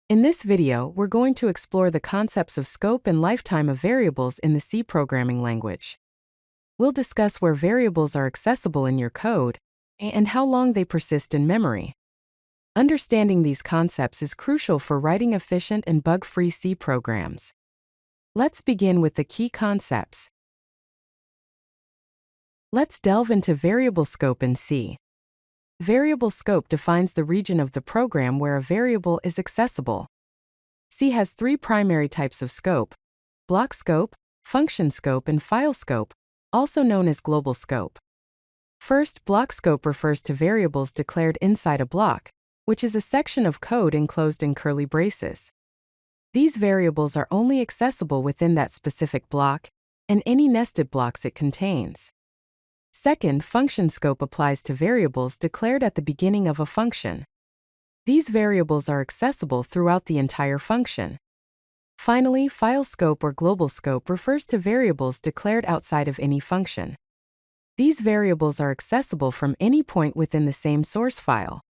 In this video, we're going to explore the concepts of scope and lifetime of variables in the C programming language. We'll discuss where variables are accessible in your code and how long they persist in memory. Understanding these concepts is crucial for writing efficient and bug-free C programs. Let's begin with the key concepts. Let's delve into variable scope in C. Variable scope defines the region of the program where a variable is accessible. C has three primary types of scope: block scope, function scope, and file scope, also known as global scope. First, block scope refers to variables declared inside a block, which is a section of code enclosed in curly braces. These variables are only accessible within that specific block and any nested blocks it contains. Second, function scope applies to variables declared at the beginning of a function. These variables are accessible throughout the entire function. Finally, file scope or global scope refers to variables declared outside of any function. These variables are accessible from any point within the same source file.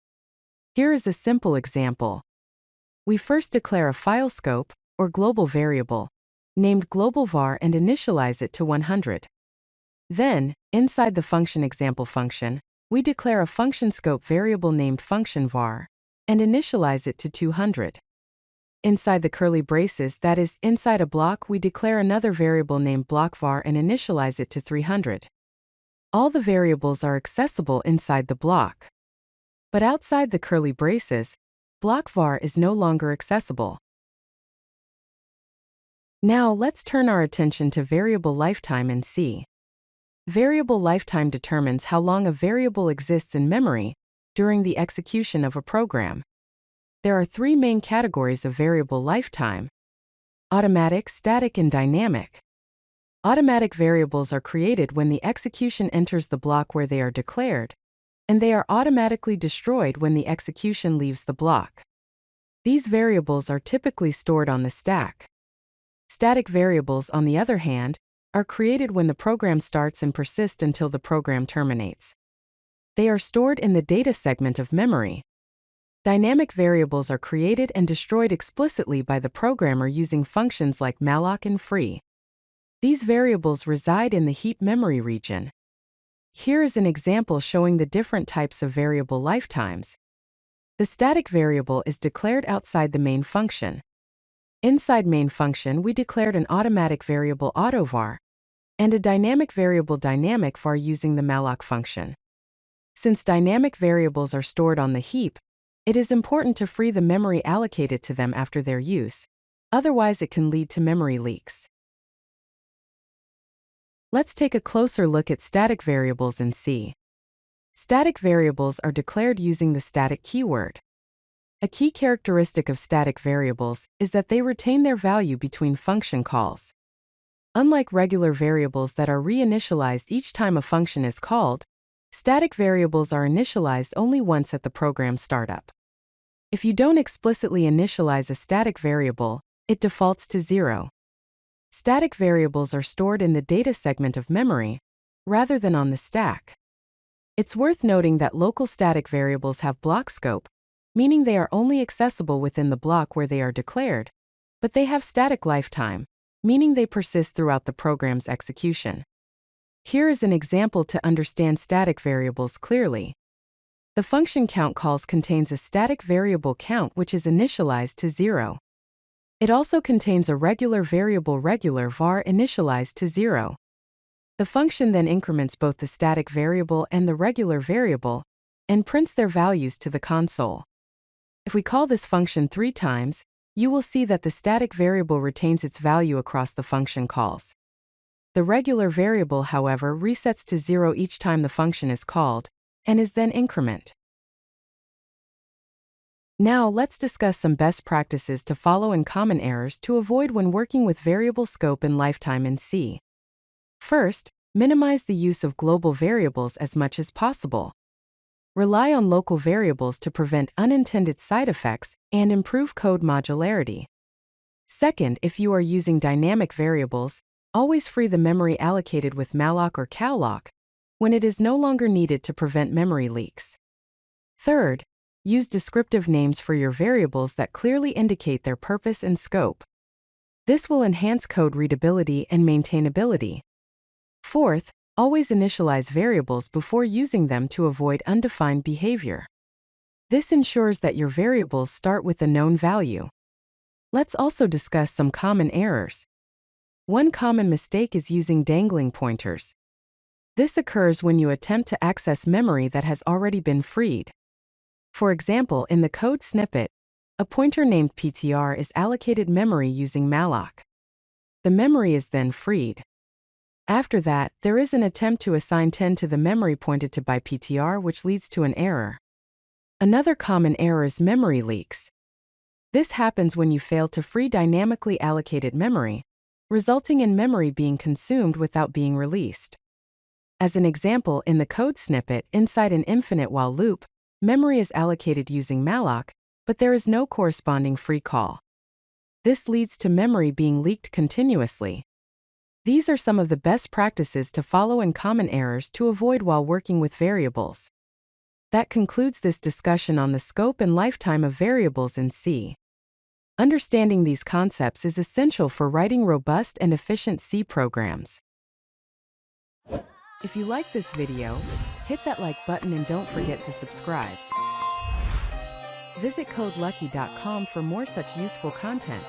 Here is a simple example. We first declare a file scope, or global variable, named global var and initialize it to 100. Then, inside the function example function, we declare a function scope variable named function var and initialize it to 200. Inside the curly braces, that is, inside a block, we declare another variable named block var and initialize it to 300. All the variables are accessible inside the block. But outside the curly braces, block var is no longer accessible. Now let's turn our attention to variable lifetime in C. Variable lifetime determines how long a variable exists in memory during the execution of a program. There are three main categories of variable lifetime: automatic, static, and dynamic. Automatic variables are created when the execution enters the block where they are declared, and they are automatically destroyed when the execution leaves the block. These variables are typically stored on the stack. Static variables, on the other hand, are created when the program starts and persist until the program terminates. They are stored in the data segment of memory. Dynamic variables are created and destroyed explicitly by the programmer using functions like malloc and free. These variables reside in the heap memory region. Here is an example showing the different types of variable lifetimes. The static variable is declared outside the main function. Inside main function, we declared an automatic variable autovar and a dynamic variable dynamic var using the malloc function. Since dynamic variables are stored on the heap, it is important to free the memory allocated to them after their use, otherwise it can lead to memory leaks. Let's take a closer look at static variables in C. Static variables are declared using the static keyword. A key characteristic of static variables is that they retain their value between function calls. Unlike regular variables that are reinitialized each time a function is called, static variables are initialized only once at the program startup. If you don't explicitly initialize a static variable, it defaults to 0. Static variables are stored in the data segment of memory, rather than on the stack. It's worth noting that local static variables have block scope, meaning they are only accessible within the block where they are declared, but they have static lifetime, meaning they persist throughout the program's execution. Here is an example to understand static variables clearly. The function count calls contains a static variable count which is initialized to 0. It also contains a regular variable regular var initialized to 0. The function then increments both the static variable and the regular variable and prints their values to the console. If we call this function 3 times, you will see that the static variable retains its value across the function calls. The regular variable, however, resets to 0 each time the function is called, and is then increment. Now let's discuss some best practices to follow and common errors to avoid when working with variable scope and lifetime in C. First, minimize the use of global variables as much as possible. Rely on local variables to prevent unintended side effects and improve code modularity. Second, if you are using dynamic variables, always free the memory allocated with malloc or calloc when it is no longer needed to prevent memory leaks. Third, Use descriptive names for your variables that clearly indicate their purpose and scope. This will enhance code readability and maintainability. Fourth, always initialize variables before using them to avoid undefined behavior. This ensures that your variables start with a known value. Let's also discuss some common errors. One common mistake is using dangling pointers. This occurs when you attempt to access memory that has already been freed. For example, in the code snippet, a pointer named PTR is allocated memory using malloc. The memory is then freed. After that, there is an attempt to assign 10 to the memory pointed to by PTR, which leads to an error. Another common error is memory leaks. This happens when you fail to free dynamically allocated memory, resulting in memory being consumed without being released. As an example, in the code snippet, inside an infinite while loop, memory is allocated using malloc, but there is no corresponding free call. This leads to memory being leaked continuously. These are some of the best practices to follow and common errors to avoid while working with variables. That concludes this discussion on the scope and lifetime of variables in C. Understanding these concepts is essential for writing robust and efficient C programs. If you like this video, hit that like button and don't forget to subscribe. Visit codelucky.com for more such useful content.